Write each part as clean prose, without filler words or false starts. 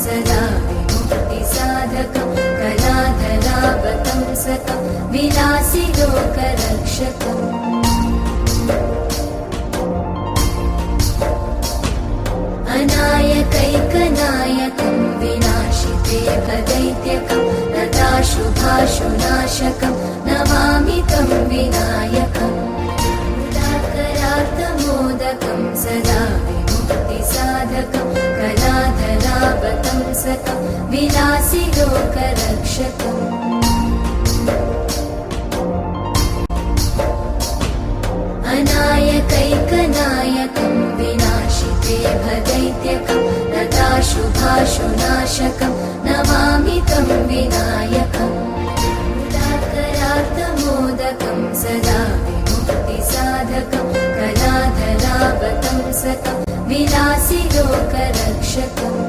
सदा विमुक्तिसाधकं कलाधरावतंसकं विलासिलोकरक्षकम् अनायकैकनायकं विनाशिते भदैत्यकं नताशुभाशुनाशकं नमामि तं विनायकम् उदाकरार्थमोदकं सदा विमुक्तिसाधकं कलाधरावतंसकं विलासिलोकरक्षकम् अनायकैकनायकं विनाशिते भदैत्यकं नताशुभाशुनाशकं नमामि तं विनायकम् उदाकरार्थमोदकं सदा विमुक्तिसाधकं कलाधरावतंसकं विलासिलोकरक्षकम्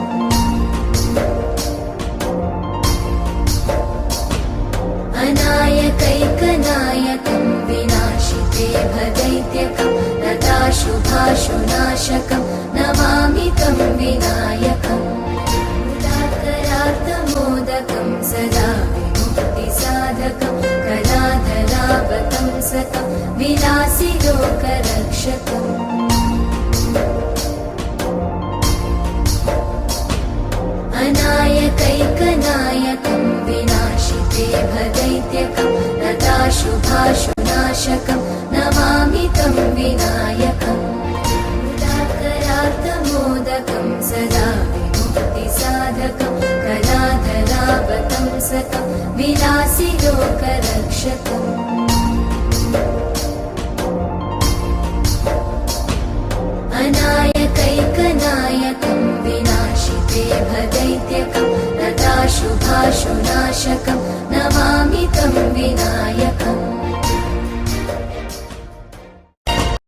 अनायकैकनायकं विनाशिते भदैत्यकं नताशुभाशुनाशकं नमामि तं विनायकम् उदाकरार्थमोदकं सदा विमुक्तिसाधकं कलाधरावतंसकं विलासिलोकरक्षकम् अनायकैकनायकं विनाशिते भदैत्यकं नताशुभाशुनाशकं नमामि तं विनायकम् उदाकरार्थमोदकं सदा विमुक्तिसाधकं कलाधरावतंसकं विलासिलोकरक्षकम् अनायकैकनायकं विनाशिते भदैत्यकं नताशुभाशुनाशकं